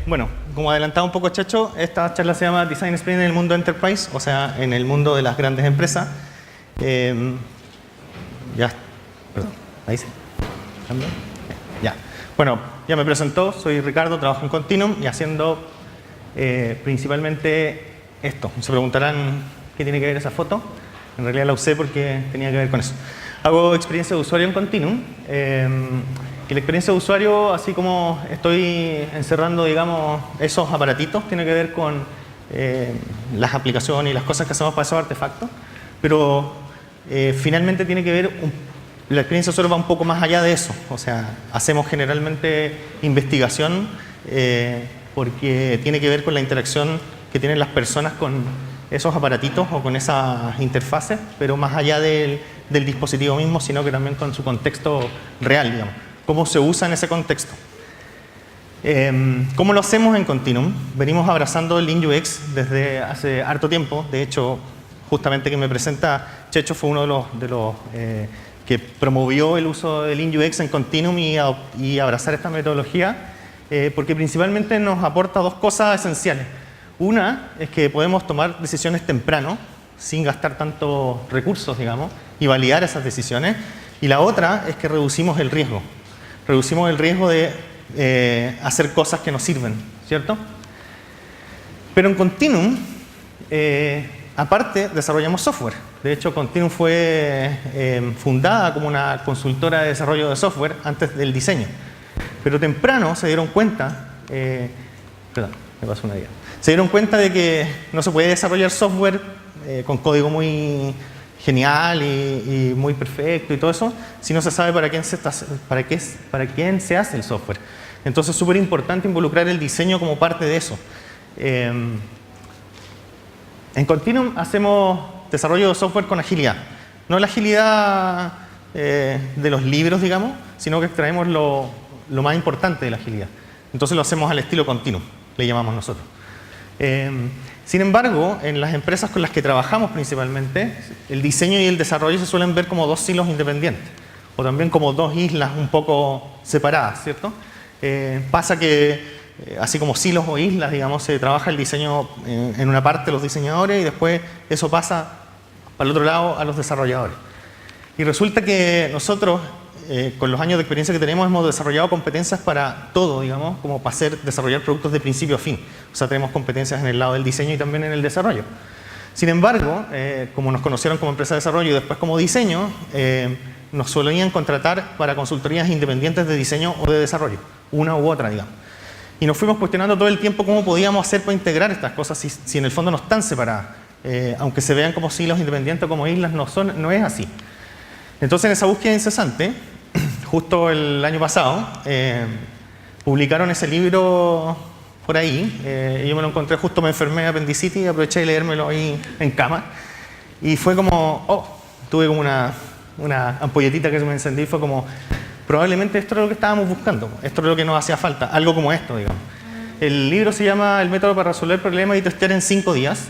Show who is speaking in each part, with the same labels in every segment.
Speaker 1: Bueno, como adelantaba un poco Chacho, esta charla se llama Design Sprint en el mundo Enterprise, o sea, en el mundo de las grandes empresas. Perdón, ahí sí. Ya. Bueno, ya me presentó, soy Ricardo, trabajo en Continuum y haciendo principalmente esto. Se preguntarán qué tiene que ver esa foto. En realidad la usé porque tenía que ver con eso. Hago experiencia de usuario en Continuum. Y la experiencia de usuario, así como estoy encerrando, digamos, esos aparatitos, tiene que ver con las aplicaciones y las cosas que hacemos para esos artefactos. Pero finalmente tiene que ver, la experiencia de usuario va un poco más allá de eso. O sea, hacemos generalmente investigación porque tiene que ver con la interacción que tienen las personas con esos aparatitos o con esas interfaces, pero más allá del dispositivo mismo, sino que también con su contexto real, digamos. Cómo se usa en ese contexto. ¿Cómo lo hacemos en Continuum? Venimos abrazando el Lean UX desde hace harto tiempo. De hecho, justamente que me presenta Checho fue uno de los que promovió el uso del Lean UX en Continuum y abrazar esta metodología, porque principalmente nos aporta dos cosas esenciales. Una es que podemos tomar decisiones temprano, sin gastar tantos recursos, digamos, y validar esas decisiones. Y la otra es que reducimos el riesgo. Reducimos el riesgo de hacer cosas que nos sirven, ¿cierto? Pero en Continuum, aparte, desarrollamos software. De hecho, Continuum fue fundada como una consultora de desarrollo de software antes del diseño. Pero temprano se dieron cuenta, perdón, me pasó una idea. Se dieron cuenta de que no se puede desarrollar software con código muy genial y muy perfecto y todo eso, si no se sabe para quién se hace el software. Entonces es súper importante involucrar el diseño como parte de eso. En Continuum hacemos desarrollo de software con agilidad. No la agilidad de los libros, digamos, sino que extraemos lo más importante de la agilidad. Entonces lo hacemos al estilo Continuum, le llamamos nosotros. Sin embargo, en las empresas con las que trabajamos principalmente, el diseño y el desarrollo se suelen ver como dos silos independientes, o también como dos islas un poco separadas, ¿cierto? Pasa que, así como silos o islas, digamos, se trabaja el diseño en una parte los diseñadores y después eso pasa para el otro lado a los desarrolladores. Y resulta que nosotros, con los años de experiencia que tenemos, hemos desarrollado competencias para todo, digamos, como para desarrollar productos de principio a fin. O sea, tenemos competencias en el lado del diseño y también en el desarrollo. Sin embargo, como nos conocieron como empresa de desarrollo y después como diseño, nos solían contratar para consultorías independientes de diseño o de desarrollo, una u otra, digamos. Y nos fuimos cuestionando todo el tiempo cómo podíamos hacer para integrar estas cosas si en el fondo no están separadas. Aunque se vean como silos independientes o como islas, no es así. Entonces, en esa búsqueda incesante, justo el año pasado, publicaron ese libro por ahí. Yo me lo encontré, justo me enfermé de apendicitis y aproveché de leérmelo ahí en cama. Y fue como, tuve como una ampolletita que se me encendió y fue como, probablemente esto era lo que estábamos buscando, esto era lo que nos hacía falta, algo como esto, digamos. El libro se llama El método para resolver problemas y testear en 5 días.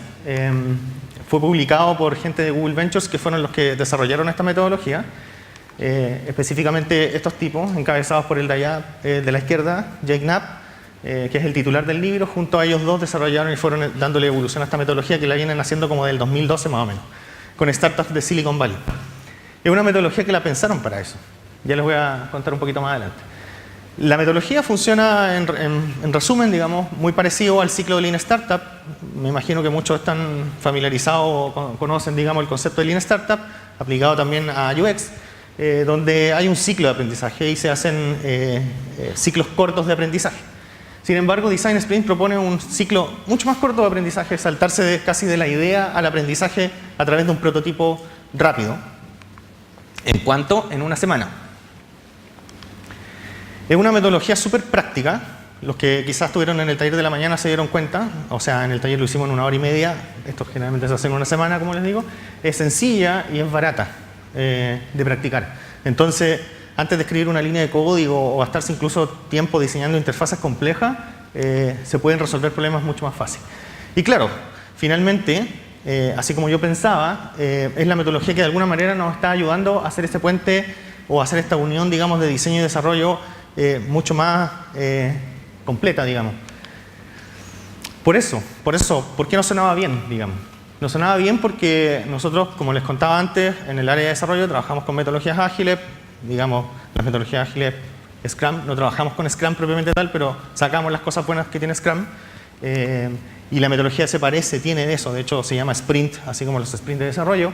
Speaker 1: Fue publicado por gente de Google Ventures que fueron los que desarrollaron esta metodología. Específicamente estos tipos, encabezados por el de allá de la izquierda, Jake Knapp, que es el titular del libro. Junto a ellos dos desarrollaron y fueron dándole evolución a esta metodología que la vienen haciendo como del 2012 más o menos, con startups de Silicon Valley. Es una metodología que la pensaron para eso. Ya les voy a contar un poquito más adelante. La metodología funciona, en resumen, digamos, muy parecido al ciclo de Lean Startup. Me imagino que muchos están familiarizados o conocen, digamos, el concepto de Lean Startup, aplicado también a UX, donde hay un ciclo de aprendizaje y se hacen ciclos cortos de aprendizaje. Sin embargo, Design Sprint propone un ciclo mucho más corto de aprendizaje, saltarse casi de la idea al aprendizaje a través de un prototipo rápido, en una semana. Es una metodología súper práctica. Los que quizás estuvieron en el taller de la mañana se dieron cuenta, o sea, en el taller lo hicimos en 1 hora y media, esto generalmente se hace en una semana, como les digo. Es sencilla y es barata de practicar. Entonces, antes de escribir una línea de código o gastarse incluso tiempo diseñando interfaces complejas, se pueden resolver problemas mucho más fácil. Y claro, finalmente, así como yo pensaba, es la metodología que de alguna manera nos está ayudando a hacer este puente o a hacer esta unión, digamos, de diseño y desarrollo mucho más completa, digamos. Por qué no sonaba bien, digamos? No sonaba bien porque nosotros, como les contaba antes, en el área de desarrollo trabajamos con metodologías ágiles, digamos, las metodologías ágiles Scrum, no trabajamos con Scrum propiamente tal, pero sacamos las cosas buenas que tiene Scrum, y la metodología se parece, tiene de eso, de hecho se llama Sprint, así como los sprints de desarrollo,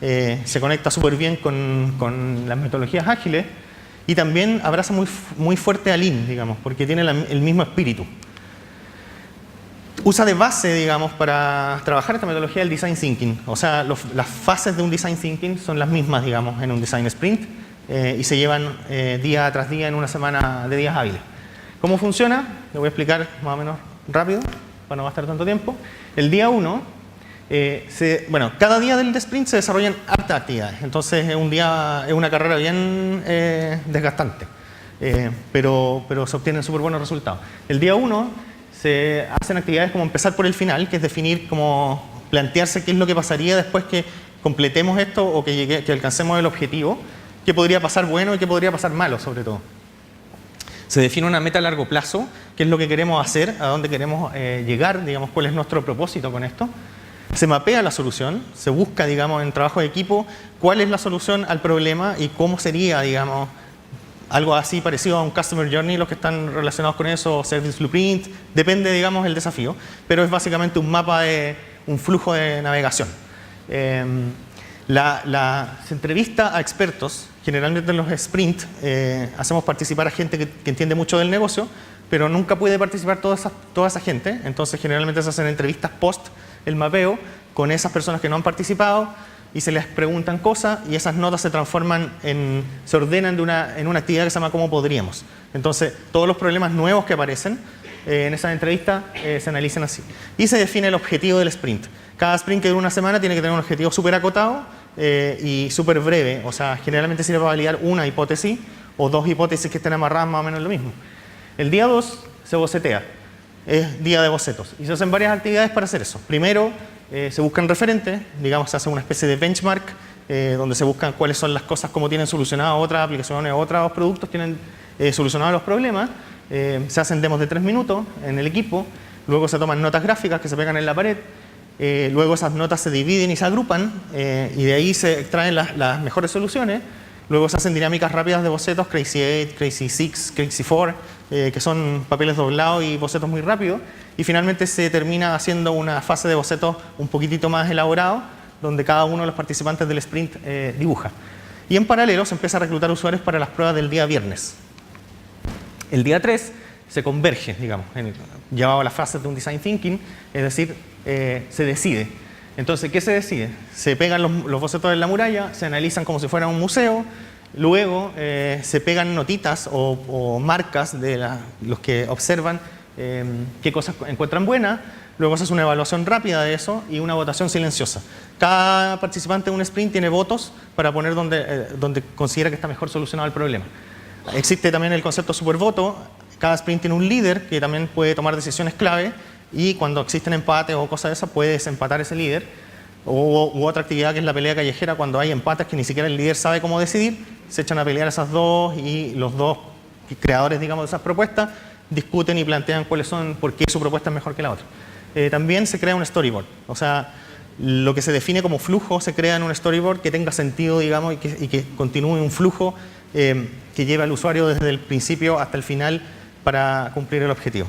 Speaker 1: se conecta súper bien con las metodologías ágiles y también abraza muy fuerte a Lean, digamos, porque tiene el mismo espíritu. Usa de base, digamos, para trabajar esta metodología el Design Thinking. O sea, las fases de un Design Thinking son las mismas, digamos, en un Design Sprint y se llevan día tras día en una semana de días hábiles. ¿Cómo funciona? Lo voy a explicar más o menos rápido, para no gastar tanto tiempo. El día 1, cada día del sprint se desarrollan hartas actividades. Entonces, es una carrera bien desgastante, pero se obtienen súper buenos resultados. El día 1 se hacen actividades como empezar por el final, que es definir, como plantearse qué es lo que pasaría después que completemos esto o que alcancemos el objetivo, qué podría pasar bueno y qué podría pasar malo, sobre todo. Se define una meta a largo plazo, qué es lo que queremos hacer, a dónde queremos llegar, digamos, cuál es nuestro propósito con esto. Se mapea la solución, se busca, digamos, en trabajo de equipo, cuál es la solución al problema y cómo sería, digamos, algo así parecido a un Customer Journey, los que están relacionados con eso, Service Blueprint, depende, digamos, el desafío, pero es básicamente un mapa un flujo de navegación. Se entrevista a expertos, generalmente en los sprints hacemos participar a gente que entiende mucho del negocio, pero nunca puede participar toda esa gente, entonces generalmente se hacen entrevistas post el mapeo con esas personas que no han participado, y se les preguntan cosas y esas notas se transforman se ordenan en una actividad que se llama ¿Cómo podríamos? Entonces, todos los problemas nuevos que aparecen en esa entrevista se analizan así. Y se define el objetivo del sprint. Cada sprint que dura una semana tiene que tener un objetivo súper acotado y súper breve. O sea, generalmente sirve para validar una hipótesis o dos hipótesis que estén amarradas más o menos lo mismo. El día 2 se bocetea. Es día de bocetos. Y se hacen varias actividades para hacer eso. Primero, se buscan referentes, digamos, se hace una especie de benchmark donde se buscan cuáles son las cosas, cómo tienen solucionado otras aplicaciones, otros productos tienen solucionados los problemas. Se hacen demos de 3 minutos en el equipo, luego se toman notas gráficas que se pegan en la pared, luego esas notas se dividen y se agrupan y de ahí se extraen las mejores soluciones. Luego se hacen dinámicas rápidas de bocetos, Crazy 8, Crazy 6, Crazy 4, que son papeles doblados y bocetos muy rápidos. Y finalmente se termina haciendo una fase de bocetos un poquitito más elaborado, donde cada uno de los participantes del sprint dibuja. Y en paralelo se empieza a reclutar usuarios para las pruebas del día viernes. El día 3 se converge, digamos, llevado a las fases de un Design Thinking, es decir, se decide. Entonces, ¿qué se decide? Se pegan los bocetos en la muralla, se analizan como si fuera un museo, luego se pegan notitas o marcas de los que observan qué cosas encuentran buenas, luego se hace una evaluación rápida de eso y una votación silenciosa. Cada participante de un sprint tiene votos para poner donde considera que está mejor solucionado el problema. Existe también el concepto supervoto, cada sprint tiene un líder que también puede tomar decisiones clave y cuando existen empates o cosas de esas puede desempatar ese líder. U otra actividad que es la pelea callejera, cuando hay empates que ni siquiera el líder sabe cómo decidir, se echan a pelear esas dos y los dos creadores, digamos, de esas propuestas discuten y plantean cuáles son, por qué su propuesta es mejor que la otra. También se crea un storyboard, o sea, lo que se define como flujo se crea en un storyboard que tenga sentido, digamos, y que continúe un flujo que lleve al usuario desde el principio hasta el final para cumplir el objetivo.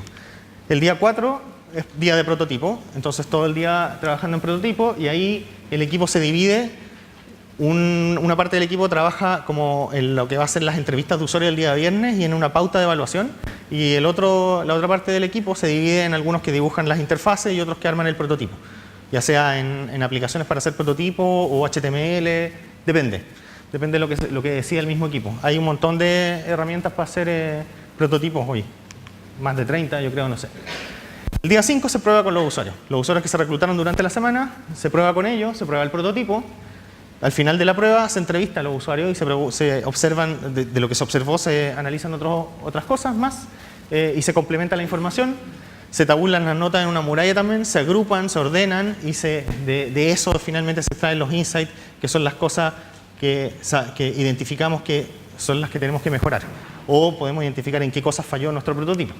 Speaker 1: El día 4 es día de prototipo, entonces todo el día trabajando en prototipo y ahí el equipo se divide. Una parte del equipo trabaja como en lo que va a ser las entrevistas de usuario el día viernes y en una pauta de evaluación, y la otra parte del equipo se divide en algunos que dibujan las interfaces y otros que arman el prototipo, ya sea en aplicaciones para hacer prototipo o HTML, depende de lo que decida el mismo equipo. Hay un montón de herramientas para hacer prototipos hoy, más de 30 yo creo, no sé. El día 5 se prueba con los usuarios que se reclutaron durante la semana, se prueba con ellos, se prueba el prototipo. Al final de la prueba se entrevista a los usuarios y se observan, de lo que se observó se analizan otras cosas más y se complementa la información, se tabulan las notas en una muralla también, se agrupan, se ordenan y de eso finalmente se extraen los insights, que son las cosas que identificamos que son las que tenemos que mejorar o podemos identificar en qué cosas falló nuestro prototipo.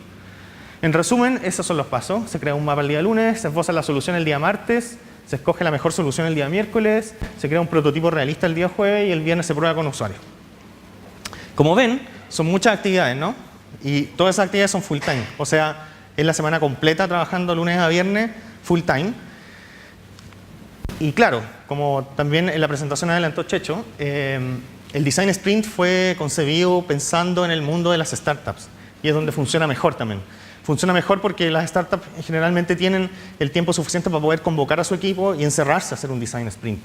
Speaker 1: En resumen, esos son los pasos. Se crea un mapa el día lunes, se esboza la solución el día martes, se escoge la mejor solución el día miércoles, se crea un prototipo realista el día jueves y el viernes se prueba con usuarios. Como ven, son muchas actividades, ¿no? Y todas esas actividades son full time. O sea, es la semana completa trabajando lunes a viernes, full time. Y claro, como también en la presentación adelantó Checho, el Design Sprint fue concebido pensando en el mundo de las startups. Y es donde funciona mejor también. Funciona mejor porque las startups generalmente tienen el tiempo suficiente para poder convocar a su equipo y encerrarse a hacer un Design Sprint.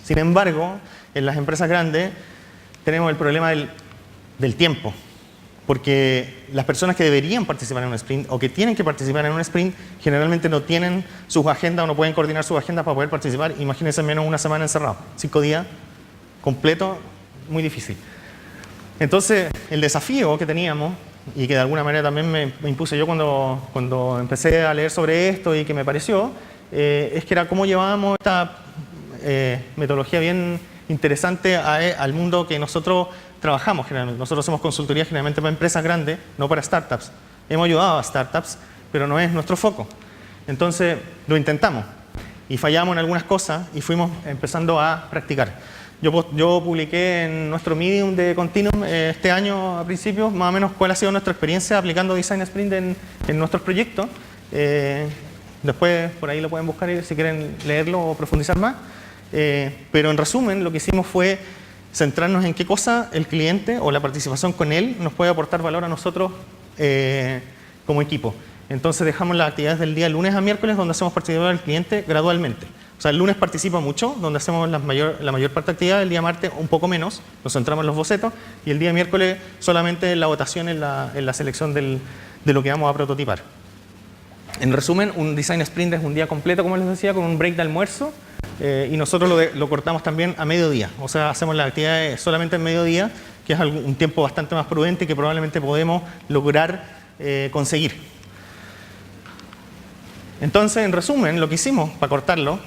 Speaker 1: Sin embargo, en las empresas grandes tenemos el problema del tiempo. Porque las personas que deberían participar en un sprint o que tienen que participar en un sprint generalmente no tienen sus agendas o no pueden coordinar sus agendas para poder participar. Imagínense menos una semana encerrado, 5 días completo, muy difícil. Entonces, el desafío que teníamos y que de alguna manera también me impuse yo cuando empecé a leer sobre esto y que me pareció, es que era cómo llevábamos esta metodología bien interesante al mundo que nosotros trabajamos generalmente. Nosotros hacemos consultoría generalmente para empresas grandes, no para startups. Hemos ayudado a startups, pero no es nuestro foco. Entonces lo intentamos y fallamos en algunas cosas y fuimos empezando a practicar. Yo publiqué en nuestro Medium de Continuum este año a principios más o menos cuál ha sido nuestra experiencia aplicando Design Sprint en nuestros proyectos. Después por ahí lo pueden buscar si quieren leerlo o profundizar más. Pero en resumen lo que hicimos fue centrarnos en qué cosa el cliente o la participación con él nos puede aportar valor a nosotros como equipo. Entonces dejamos las actividades del día lunes a miércoles donde hacemos participar al cliente gradualmente. O sea, el lunes participa mucho, donde hacemos la mayor parte de actividades, el día martes un poco menos, nos centramos en los bocetos, y el día miércoles solamente en la votación, en la selección de lo que vamos a prototipar. En resumen, un Design Sprint es un día completo, como les decía, con un break de almuerzo, y nosotros lo cortamos también a mediodía. O sea, hacemos las actividades solamente en mediodía, que es un tiempo bastante más prudente y que probablemente podemos lograr conseguir. Entonces, en resumen, lo que hicimos para cortarlo,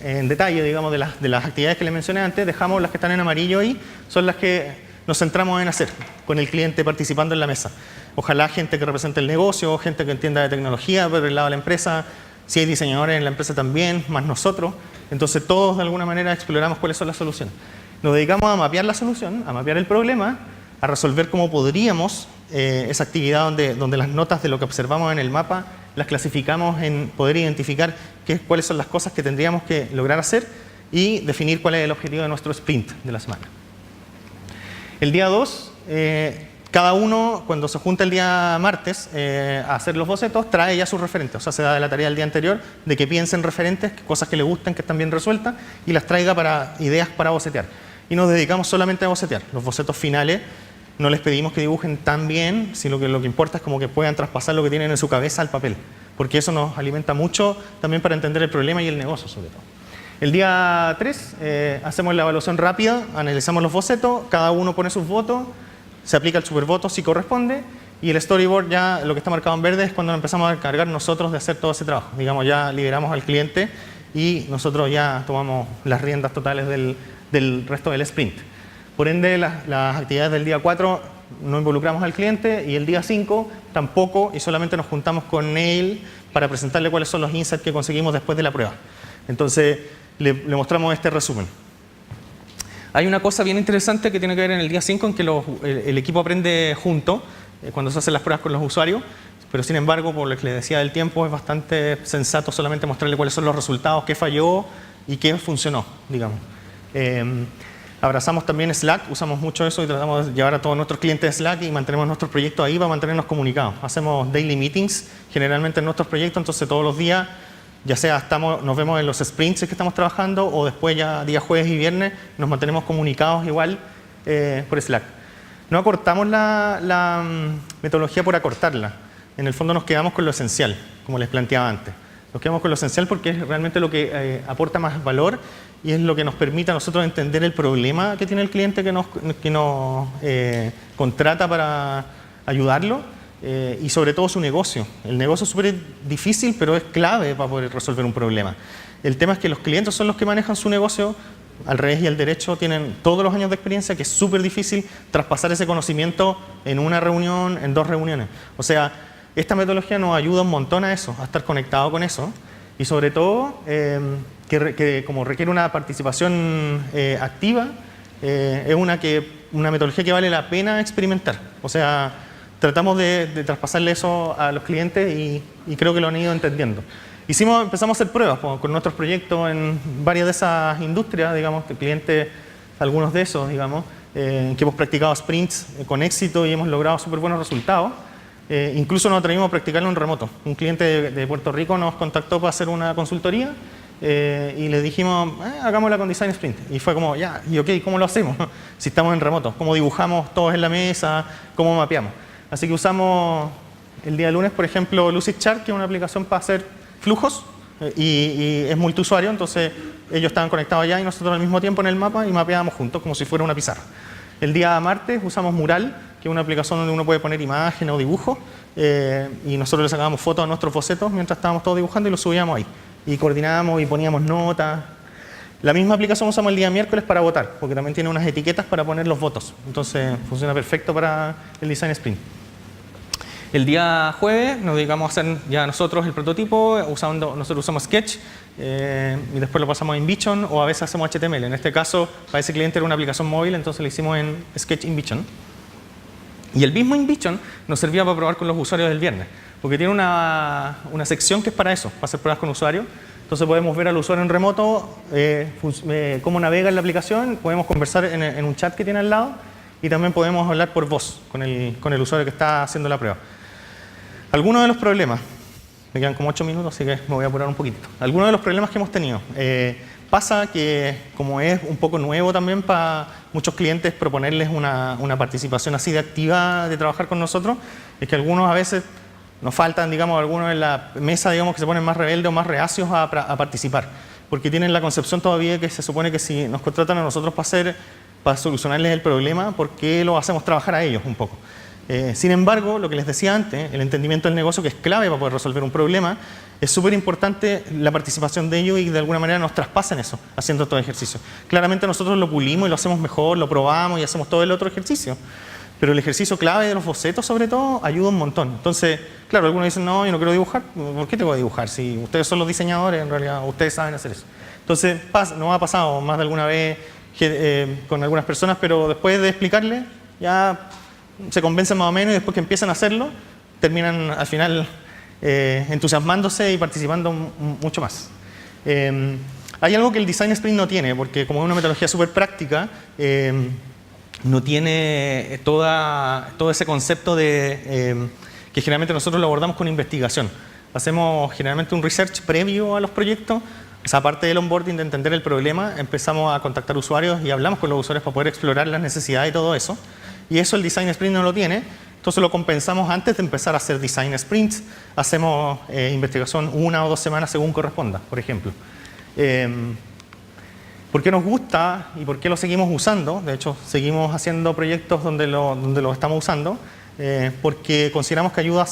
Speaker 1: en detalle, digamos, de las actividades que les mencioné antes, dejamos las que están en amarillo ahí, son las que nos centramos en hacer, con el cliente participando en la mesa. Ojalá gente que represente el negocio, gente que entienda de tecnología por el lado de la empresa, si hay diseñadores en la empresa también, más nosotros. Entonces todos de alguna manera exploramos cuáles son las soluciones. Nos dedicamos a mapear la solución, a mapear el problema, a resolver cómo podríamos esa actividad donde las notas de lo que observamos en el mapa las clasificamos en poder identificar cuáles son las cosas que tendríamos que lograr hacer y definir cuál es el objetivo de nuestro sprint de la semana. El día 2, cada uno cuando se junta el día martes a hacer los bocetos trae ya sus referentes, o sea se da de la tarea del día anterior de que piensen referentes, cosas que le gusten, que están bien resueltas y las traiga para ideas para bocetear. Y nos dedicamos solamente a bocetear. Los bocetos finales no les pedimos que dibujen tan bien, sino que lo que importa es como que puedan traspasar lo que tienen en su cabeza al papel, porque eso nos alimenta mucho también para entender el problema y el negocio sobre todo. El día 3 hacemos la evaluación rápida, analizamos los bocetos, cada uno pone sus votos, se aplica el supervoto si corresponde y el storyboard ya lo que está marcado en verde es cuando empezamos a encargar nosotros de hacer todo ese trabajo. Digamos, ya liberamos al cliente y nosotros ya tomamos las riendas totales del resto del sprint. Por ende, las actividades del día 4 no involucramos al cliente y el día 5 tampoco y solamente nos juntamos con él para presentarle cuáles son los insights que conseguimos después de la prueba. Entonces, le mostramos este resumen. Hay una cosa bien interesante que tiene que ver en el día 5 en que el equipo aprende junto cuando se hacen las pruebas con los usuarios, pero sin embargo, por lo que les decía del tiempo, es bastante sensato solamente mostrarle cuáles son los resultados, qué falló y qué funcionó, digamos. Abrazamos también Slack, usamos mucho eso y tratamos de llevar a todos nuestros clientes Slack y mantenemos nuestros proyectos ahí para mantenernos comunicados. Hacemos daily meetings generalmente en nuestros proyectos, entonces todos los días, ya sea nos vemos en los sprints que estamos trabajando o después ya día jueves y viernes nos mantenemos comunicados igual por Slack. No acortamos la metodología por acortarla, en el fondo nos quedamos con lo esencial, como les planteaba antes. Nos quedamos con lo esencial porque es realmente lo que aporta más valor y es lo que nos permite a nosotros entender el problema que tiene el cliente que nos contrata para ayudarlo y sobre todo su negocio. El negocio es súper difícil, pero es clave para poder resolver un problema. El tema es que los clientes son los que manejan su negocio, al revés y al derecho tienen todos los años de experiencia, que es súper difícil traspasar ese conocimiento en una reunión, en 2 reuniones. O sea, el negocio es súper difícil, pero es clave para poder resolver un problema. El tema es que los clientes son los que manejan su negocio, al revés y al derecho tienen todos los años de experiencia, que es súper difícil traspasar ese conocimiento en una reunión, en 2 reuniones. O sea, esta metodología nos ayuda un montón a eso, a estar conectado con eso. Y sobre todo, que como requiere una participación activa, es una metodología que vale la pena experimentar. O sea, tratamos de traspasarle eso a los clientes y creo que lo han ido entendiendo. Empezamos a hacer pruebas con nuestros proyectos en varias de esas industrias, digamos, de clientes, algunos de esos, digamos, que hemos practicado sprints con éxito y hemos logrado súper buenos resultados. Incluso nos atrevimos a practicarlo en remoto. Un cliente de Puerto Rico nos contactó para hacer una consultoría y le dijimos, hagámosla con Design Sprint. Y fue como, ya, y ok, ¿cómo lo hacemos? Si estamos en remoto, ¿cómo dibujamos todos en la mesa? ¿Cómo mapeamos? Así que usamos el día lunes, por ejemplo, Lucidchart, que es una aplicación para hacer flujos y es multiusuario, entonces ellos estaban conectados allá y nosotros al mismo tiempo en el mapa y mapeábamos juntos como si fuera una pizarra. El día martes usamos Mural, que es una aplicación donde uno puede poner imágenes o dibujos y nosotros le sacábamos fotos a nuestros bocetos mientras estábamos todos dibujando y los subíamos ahí. Y coordinábamos y poníamos notas. La misma aplicación usamos el día miércoles para votar, porque también tiene unas etiquetas para poner los votos. Entonces funciona perfecto para el Design Sprint. El día jueves nos dedicamos a hacer ya nosotros el prototipo, nosotros usamos Sketch y después lo pasamos a InVision o a veces hacemos HTML. En este caso, para ese cliente era una aplicación móvil, entonces lo hicimos en Sketch InVision. Y el mismo InVision nos servía para probar con los usuarios del viernes, porque tiene una sección que es para eso, para hacer pruebas con usuarios. Entonces podemos ver al usuario en remoto cómo navega en la aplicación, podemos conversar en un chat que tiene al lado y también podemos hablar por voz con el usuario que está haciendo la prueba. Algunos de los problemas, me quedan como 8 minutos, así que me voy a apurar un poquito. Algunos de los problemas que hemos tenido. Pasa que, como es un poco nuevo también para muchos clientes proponerles una participación así de activa de trabajar con nosotros, es que algunos a veces nos faltan, digamos, algunos en la mesa, digamos, que se ponen más rebeldes o más reacios a participar, porque tienen la concepción todavía que se supone que si nos contratan a nosotros para solucionarles el problema, ¿por qué lo hacemos trabajar a ellos un poco? Sin embargo, lo que les decía antes, el entendimiento del negocio, que es clave para poder resolver un problema, es súper importante la participación de ellos y de alguna manera nos traspasan eso, haciendo todo el ejercicio. Claramente nosotros lo pulimos y lo hacemos mejor, lo probamos y hacemos todo el otro ejercicio. Pero el ejercicio clave de los bocetos, sobre todo, ayuda un montón. Entonces, claro, algunos dicen, no, yo no quiero dibujar. ¿Por qué tengo que dibujar? Si ustedes son los diseñadores, en realidad, ustedes saben hacer eso. Entonces, nos ha pasado más de alguna vez con algunas personas, pero después de explicarles, ya se convencen más o menos y después que empiezan a hacerlo, terminan al final entusiasmándose y participando mucho más. Hay algo que el Design Sprint no tiene, porque como es una metodología súper práctica, no tiene todo ese concepto de que generalmente nosotros lo abordamos con investigación. Hacemos generalmente un research previo a los proyectos. O sea, aparte del onboarding, de entender el problema, empezamos a contactar usuarios y hablamos con los usuarios para poder explorar las necesidades y todo eso. Y eso el Design Sprint no lo tiene, entonces lo compensamos antes de empezar a hacer Design Sprints. Hacemos investigación 1 o 2 semanas según corresponda, por ejemplo. ¿Por qué nos gusta y por qué lo seguimos usando? De hecho, seguimos haciendo proyectos donde lo estamos usando, porque consideramos que ayuda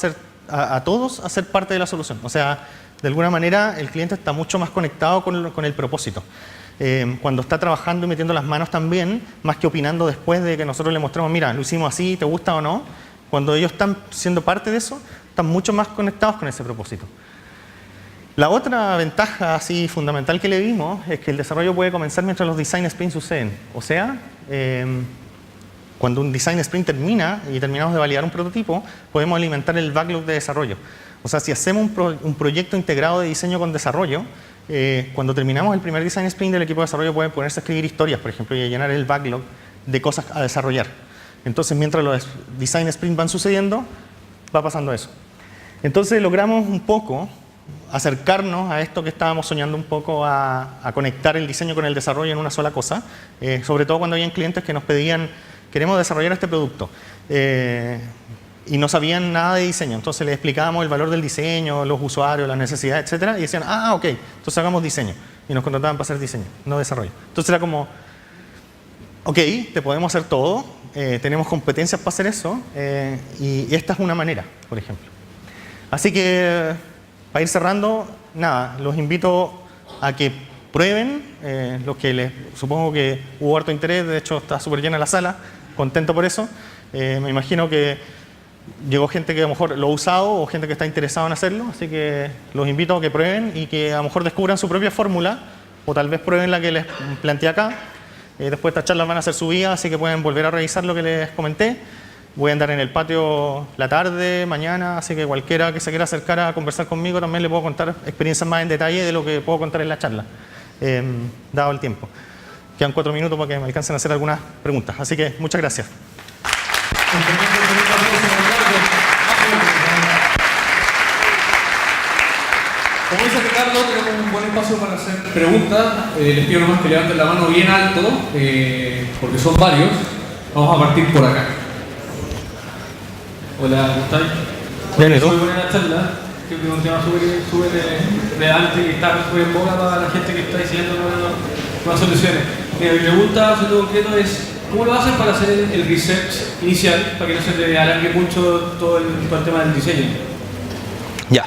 Speaker 1: a todos a ser parte de la solución. O sea, de alguna manera el cliente está mucho más conectado con el propósito. Cuando está trabajando y metiendo las manos también, más que opinando después de que nosotros le mostremos, mira, lo hicimos así, ¿te gusta o no? Cuando ellos están siendo parte de eso, están mucho más conectados con ese propósito. La otra ventaja así fundamental que le vimos es que el desarrollo puede comenzar mientras los design sprints suceden. O sea, cuando un design sprint termina y terminamos de validar un prototipo, podemos alimentar el backlog de desarrollo. O sea, si hacemos un proyecto integrado de diseño con desarrollo, cuando terminamos el primer design sprint, el equipo de desarrollo puede ponerse a escribir historias, por ejemplo, y a llenar el backlog de cosas a desarrollar. Entonces, mientras los design sprints van sucediendo, va pasando eso. Entonces, logramos un poco acercarnos a esto que estábamos soñando un poco, a conectar el diseño con el desarrollo en una sola cosa, sobre todo cuando habían clientes que nos pedían, queremos desarrollar este producto. Y no sabían nada de diseño, entonces les explicábamos el valor del diseño, los usuarios, las necesidades, etc. Y decían, ah, ok, entonces hagamos diseño. Y nos contrataban para hacer diseño, no desarrollo. Entonces era como, ok, te podemos hacer todo, tenemos competencias para hacer eso, y esta es una manera, por ejemplo. Así que, para ir cerrando, nada, los invito a que prueben, los que supongo que hubo harto interés, de hecho está súper llena la sala, contento por eso. Me imagino que llegó gente que a lo mejor lo ha usado o gente que está interesada en hacerlo, así que los invito a que prueben y que a lo mejor descubran su propia fórmula o tal vez prueben la que les planteé acá. Después de esta charla van a ser subidas, así que pueden volver a revisar lo que les comenté. Voy a andar en el patio la tarde, mañana, así que cualquiera que se quiera acercar a conversar conmigo también le puedo contar experiencias más en detalle de lo que puedo contar en la charla, dado el tiempo. Quedan 4 minutos para que me alcancen a hacer algunas preguntas, así que muchas gracias.
Speaker 2: Como dice Ricardo, tenemos un buen espacio para hacer preguntas. Les pido nomás que levanten la mano bien alto, porque son varios. Vamos a partir por acá. Hola, ¿cómo estás?
Speaker 1: Bien, ¿y tú?
Speaker 2: Muy buena la charla. Creo que es un tema súper relevante y está súper en boga para la gente que está diseñando nuevas soluciones. Mi pregunta, sobre todo concreto, es ¿cómo lo hacen para hacer el research inicial, para que no se te alargue mucho todo el tema del diseño?
Speaker 1: Ya.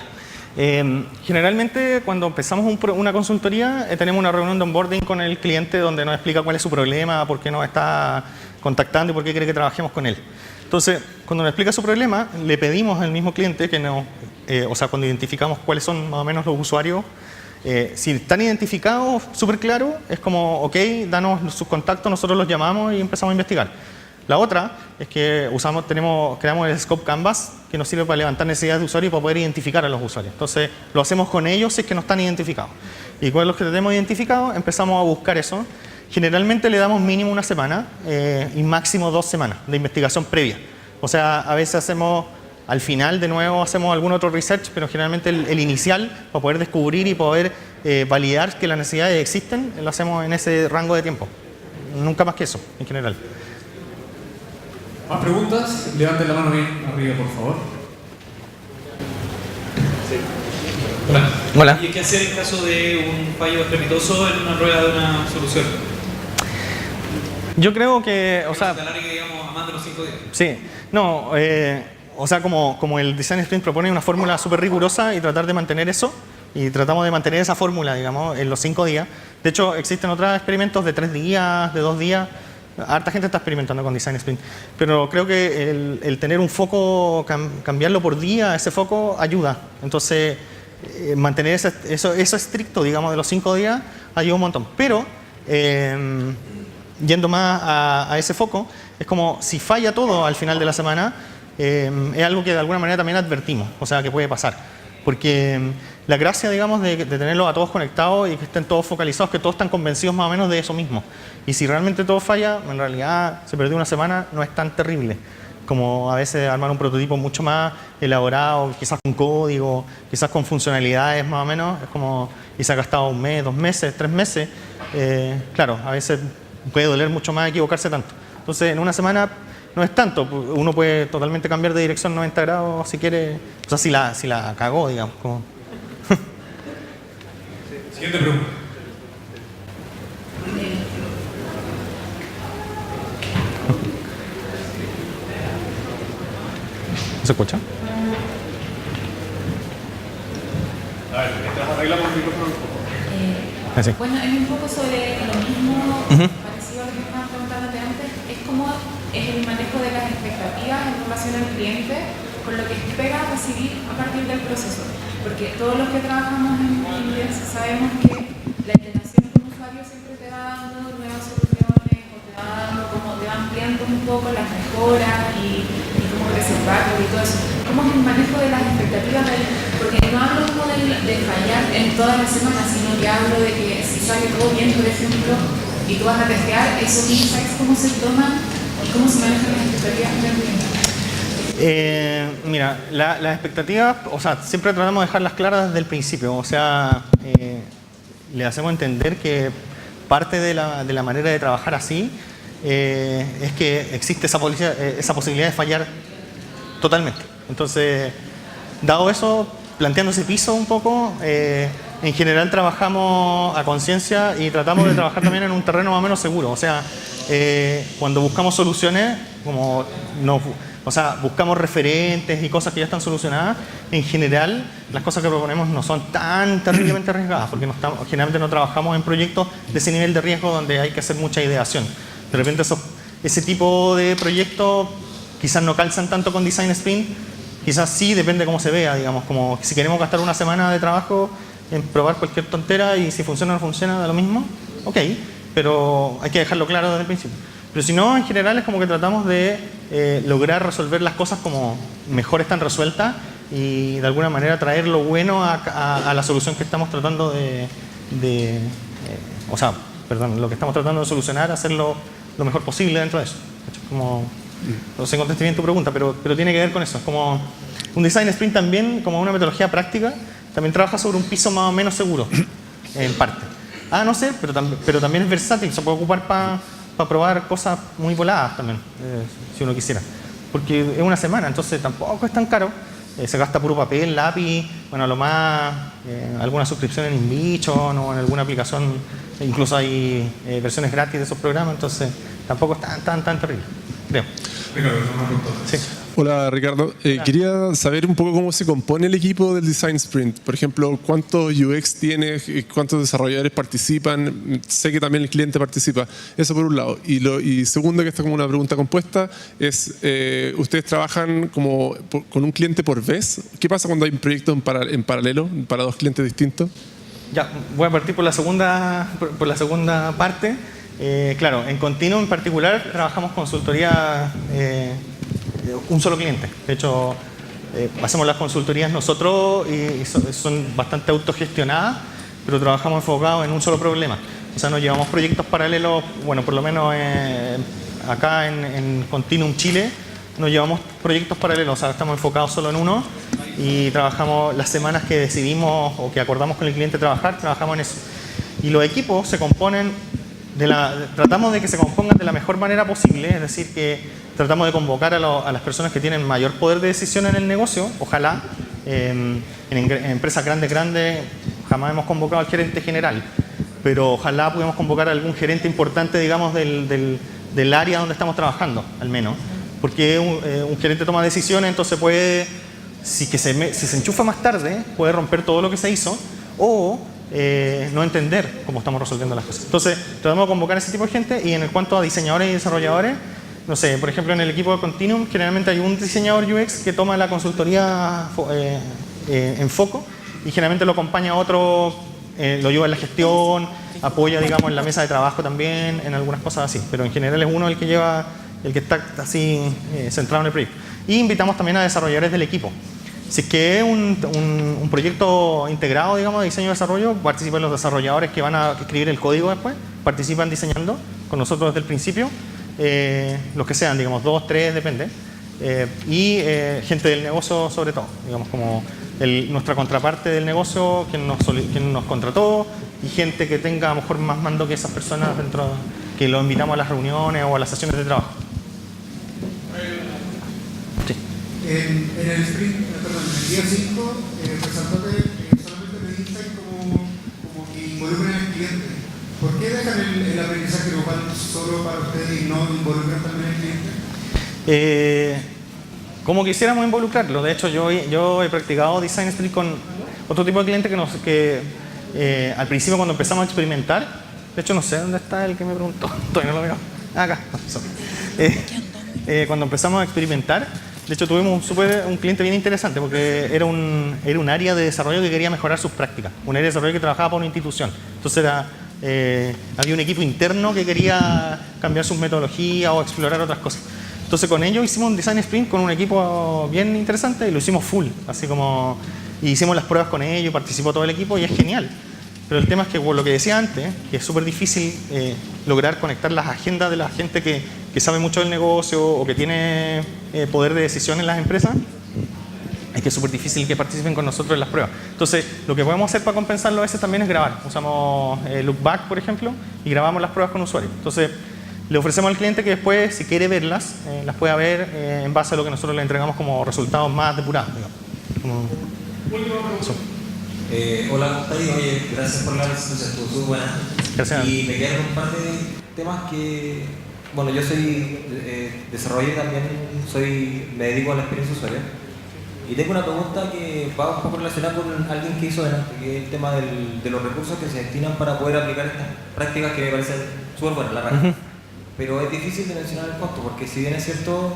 Speaker 1: Generalmente cuando empezamos una consultoría tenemos una reunión de onboarding con el cliente donde nos explica cuál es su problema, por qué nos está contactando y por qué quiere que trabajemos con él. Entonces, cuando nos explica su problema, le pedimos al mismo cliente que nos, o sea, cuando identificamos cuáles son más o menos los usuarios, si están identificados súper claro, es como, ok, danos sus contactos, nosotros los llamamos y empezamos a investigar. La otra es que creamos el Scope Canvas, que nos sirve para levantar necesidades de usuarios y para poder identificar a los usuarios. Entonces, lo hacemos con ellos si es que no están identificados. Y con los que tenemos identificados, empezamos a buscar eso. Generalmente le damos mínimo una semana y máximo 2 semanas de investigación previa. O sea, a veces hacemos, al final de nuevo hacemos algún otro research, pero generalmente el inicial, para poder descubrir y poder validar que las necesidades existen, lo hacemos en ese rango de tiempo. Nunca más que eso, en general.
Speaker 2: ¿Más preguntas? Levanten la mano bien arriba, por favor.
Speaker 3: Sí.
Speaker 1: Hola. Hola.
Speaker 3: ¿Y qué hacer en caso de un fallo estrepitoso en una prueba de una solución?
Speaker 1: Yo creo que, o sea,
Speaker 3: digamos, a más de los 5 días.
Speaker 1: Sí, no, o sea, como el Design Sprint propone una fórmula súper rigurosa y tratar de mantener eso, y tratamos de mantener esa fórmula, digamos, en los 5 días. De hecho, existen otros experimentos de 3 días, de 2 días. Harta gente está experimentando con Design Sprint, pero creo que el tener un foco, cambiarlo por día, ese foco ayuda. Entonces, mantener eso estricto, digamos, de los 5 días, ayuda un montón. Pero, yendo más a ese foco, es como si falla todo al final de la semana, es algo que de alguna manera también advertimos, o sea, que puede pasar. Porque la gracia, digamos, de tenerlos a todos conectados y que estén todos focalizados, que todos están convencidos más o menos de eso mismo. Y si realmente todo falla, en realidad se perdió una semana, no es tan terrible como a veces armar un prototipo mucho más elaborado, quizás con código, quizás con funcionalidades más o menos, es como, y se ha gastado 1 mes, 2 meses, 3 meses, claro, a veces puede doler mucho más equivocarse tanto. Entonces, en una semana no es tanto, uno puede totalmente cambiar de dirección 90 grados si quiere, o sea, si la cagó, digamos. Como.
Speaker 2: Siguiente pregunta.
Speaker 1: ¿Se escucha?
Speaker 2: A ver, mientras arreglamos el micrófono un poco.
Speaker 1: Sí.
Speaker 4: Bueno, es un poco sobre lo mismo, parecido a lo que estaban preguntando antes, es como es el manejo de las expectativas en relación al cliente con lo que espera recibir a partir del proceso. Porque todos los que trabajamos en Index sabemos que la interacción con usuario siempre te va dando nuevas soluciones o te va dando como te va ampliando un poco las mejoras y cómo crece el backlog y todo eso. ¿Cómo es el manejo de las expectativas ahí? Porque no hablo como de fallar en todas las semanas, sino que hablo de que si sale todo bien, por ejemplo, y tú vas a testear esos insights, cómo se toman y cómo se manejan las expectativas del cliente.
Speaker 1: Mira, las expectativas, o sea, siempre tratamos de dejarlas claras desde el principio, o sea, le hacemos entender que parte de la manera de trabajar así es que existe esa posibilidad de fallar totalmente. Entonces, dado eso, planteando ese piso un poco, en general trabajamos a conciencia y tratamos de trabajar también en un terreno más o menos seguro. O sea, cuando buscamos soluciones, o sea, buscamos referentes y cosas que ya están solucionadas, en general las cosas que proponemos no son tan terriblemente arriesgadas, porque generalmente no trabajamos en proyectos de ese nivel de riesgo donde hay que hacer mucha ideación. De repente ese tipo de proyectos quizás no calzan tanto con Design Sprint, quizás sí, depende de cómo se vea, digamos, como si queremos gastar una semana de trabajo en probar cualquier tontera y si funciona o no funciona, da lo mismo, ok, pero hay que dejarlo claro desde el principio. Pero si no, en general es como que tratamos de lograr resolver las cosas como mejor están resueltas y de alguna manera traer lo bueno a la solución que estamos tratando lo que estamos tratando de solucionar, hacerlo lo mejor posible dentro de eso. Como, no sé, contesté bien tu pregunta, pero tiene que ver con eso. Es como un Design Sprint también, como una metodología práctica, también trabaja sobre un piso más o menos seguro, en parte. No sé, pero también es versátil, se puede ocupar para probar cosas muy voladas también, si uno quisiera. Porque es una semana, entonces tampoco es tan caro. Se gasta puro papel, lápiz, bueno, a lo más alguna suscripción en InVision o en alguna aplicación, incluso hay versiones gratis de esos programas, entonces tampoco es tan terrible, creo. Sí.
Speaker 5: Hola Ricardo, quería saber un poco cómo se compone el equipo del Design Sprint. Por ejemplo, ¿cuántos UX tiene? ¿Cuántos desarrolladores participan? Sé que también el cliente participa. Eso por un lado. Y segundo, que esta es como una pregunta compuesta, es ¿ustedes trabajan con un cliente por vez? ¿Qué pasa cuando hay un proyecto en paralelo para dos clientes distintos?
Speaker 1: Ya, voy a partir por la segunda parte. Claro, en Continuum en particular trabajamos consultoría un solo cliente. De hecho, hacemos las consultorías nosotros y son bastante autogestionadas, pero trabajamos enfocados en un solo problema. O sea, nos llevamos proyectos paralelos, bueno, por lo menos acá en Continuum Chile, nos llevamos proyectos paralelos, o sea, estamos enfocados solo en uno y trabajamos las semanas que decidimos o que acordamos con el cliente trabajar, trabajamos en eso. Y los equipos se componen tratamos de que se compongan de la mejor manera posible, es decir, que tratamos de convocar a las personas que tienen mayor poder de decisión en el negocio, ojalá, en empresas grandes, jamás hemos convocado al gerente general, pero ojalá pudiéramos convocar a algún gerente importante, digamos, del área donde estamos trabajando, al menos, porque un gerente toma decisiones, entonces puede, si se enchufa más tarde, puede romper todo lo que se hizo, o no entender cómo estamos resolviendo las cosas. Entonces, tratamos de convocar a ese tipo de gente y en cuanto a diseñadores y desarrolladores, no sé, por ejemplo, en el equipo de Continuum, generalmente hay un diseñador UX que toma la consultoría en foco y generalmente lo acompaña otro, lo ayuda en la gestión, apoya, digamos, en la mesa de trabajo también, en algunas cosas así, pero en general es uno el que está así centrado en el proyecto. Y invitamos también a desarrolladores del equipo. Si es que es un proyecto integrado, digamos, de diseño y desarrollo, participan los desarrolladores que van a escribir el código después, participan diseñando con nosotros desde el principio, los que sean, digamos, 2, 3, depende, y gente del negocio sobre todo, digamos, como nuestra contraparte del negocio, quien nos contrató, y gente que tenga a lo mejor más mando que esas personas dentro, que lo invitamos a las reuniones o a las sesiones de trabajo. Sí.
Speaker 6: En el sprint, perdón, en el día 5, resaltó que solamente me dicen como que involucran al cliente. ¿Por qué dejan el aprendizaje grupal solo para ustedes y no involucran también al cliente?
Speaker 1: Como quisiéramos involucrarlo. De hecho, yo he practicado Design Sprint con otro tipo de cliente que al principio cuando empezamos a experimentar, de hecho no sé dónde está el que me preguntó, todavía no lo veo. Acá. Cuando empezamos a experimentar, de hecho tuvimos un cliente bien interesante porque era un área de desarrollo que quería mejorar sus prácticas, un área de desarrollo que trabajaba para una institución. Entonces había un equipo interno que quería cambiar sus metodologías o explorar otras cosas. Entonces con ellos hicimos un Design Sprint con un equipo bien interesante y lo hicimos full, así como y hicimos las pruebas con ellos, participó todo el equipo y es genial. Pero el tema es que, por lo que decía antes, que es súper difícil lograr conectar las agendas de la gente que sabe mucho del negocio o que tiene poder de decisión en las empresas, es que es súper difícil que participen con nosotros en las pruebas. Entonces, lo que podemos hacer para compensarlo a veces también es grabar. Usamos Lookback, por ejemplo, y grabamos las pruebas con usuarios. Entonces, le ofrecemos al cliente que después, si quiere verlas, las pueda ver en base a lo que nosotros le entregamos como resultados más depurados.
Speaker 7: Hola, Oye, gracias por la presentación, estuvo súper buena.
Speaker 1: Gracias.
Speaker 7: Y me quedan un par de temas que, bueno, yo soy desarrollador también, me dedico a la experiencia usuaria. Y tengo una pregunta que va un poco relacionada con alguien que hizo delante, que es el tema de los recursos que se destinan para poder aplicar estas prácticas que me parecen súper buenas, la verdad. Pero es difícil de mencionar el costo, porque si bien es cierto,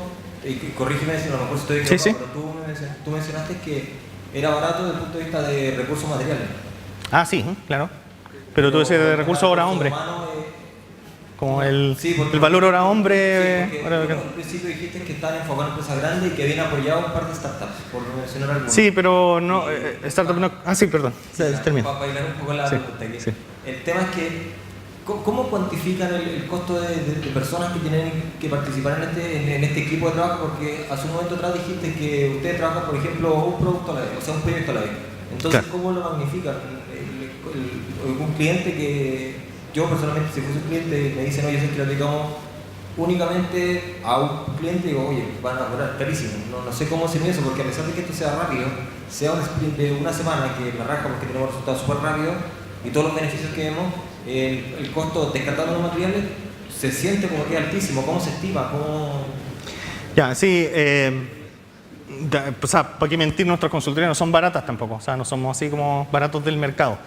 Speaker 7: corrígeme si a lo mejor estoy equivocado,
Speaker 1: Sí, sí.
Speaker 7: pero tú mencionaste que era barato desde el punto de vista de recursos materiales.
Speaker 1: Ah, sí, claro. Pero tú decías de recursos hora-hombre.
Speaker 7: Humano,
Speaker 1: Como el
Speaker 7: porque-
Speaker 1: valor hora-hombre.
Speaker 7: Sí, porque al principio dijiste que están enfocados en empresas grandes y que vienen apoyados un par de startups, por mencionar algunas.
Speaker 1: Sí, pero no. Startup no. Ah, sí, perdón. Termino.
Speaker 7: Para bailar un poco la
Speaker 1: Sí,
Speaker 7: pregunta. Que
Speaker 1: sí.
Speaker 7: El tema es que, ¿cómo cuantifican el costo de personas que tienen que participar en este equipo de trabajo? Porque hace un momento atrás dijiste que ustedes trabajan, por ejemplo, un producto a la vez, o sea, un proyecto a la vez. Entonces,
Speaker 1: Claro.
Speaker 7: ¿cómo lo magnifican? Un cliente que yo personalmente, si fuese un cliente, me dicen, oye, es que lo dedicamos únicamente a un cliente, digo, oye, van a cobrar carísimo. No sé cómo se mide eso, porque a pesar de que esto sea rápido, sea un sprint de una semana que la raja porque tenemos resultados súper rápidos y todos los beneficios que vemos, el costo descartando los materiales se siente como que es altísimo. ¿Cómo se estima? ¿Cómo...
Speaker 1: Ya, sí. O sea, para qué mentir, nuestras consultorías no son baratas tampoco. O sea, no somos así como baratos del mercado.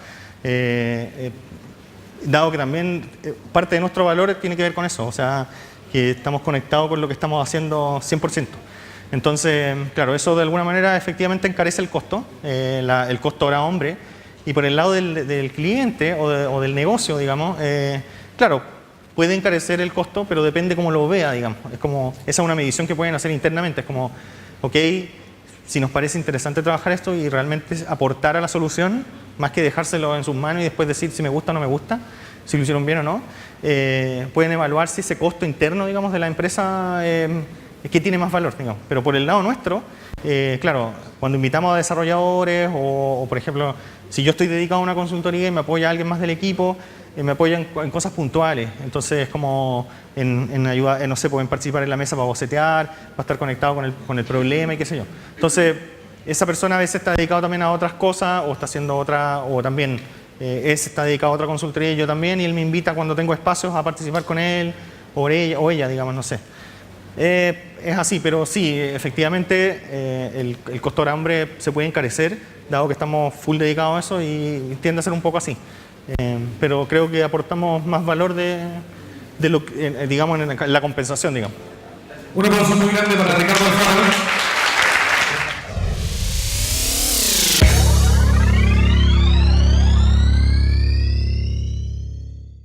Speaker 1: Dado que también parte de nuestro valor tiene que ver con eso. O sea, que estamos conectados con lo que estamos haciendo 100%. Entonces, claro, eso de alguna manera efectivamente encarece el costo, el costo hora hombre. Y por el lado del cliente o del negocio, digamos, claro, puede encarecer el costo, pero depende cómo lo vea, digamos. Es como, esa es una medición que pueden hacer internamente. Es como, ok, si nos parece interesante trabajar esto y realmente aportar a la solución, más que dejárselo en sus manos y después decir si me gusta o no me gusta, si lo hicieron bien o no, pueden evaluar si ese costo interno, digamos, de la empresa que tiene más valor, digamos. Pero por el lado nuestro, claro, cuando invitamos a desarrolladores o, por ejemplo, si yo estoy dedicado a una consultoría y me apoya alguien más del equipo, me apoyan en cosas puntuales. Entonces, como en ayuda, no sé, pueden participar en la mesa para bocetear, para estar conectado con el problema y qué sé yo. Entonces, esa persona a veces está dedicado también a otras cosas o está haciendo otra, o también está dedicado a otra consultoría y yo también, y él me invita cuando tengo espacios a participar con él o ella, digamos, no sé. Es así, pero sí, efectivamente el costo hora hombre se puede encarecer, dado que estamos full dedicados a eso y tiende a ser un poco así. Pero creo que aportamos más valor de lo, digamos, en la compensación, digamos.
Speaker 2: Un aplauso muy grande para Ricardo Alfaro.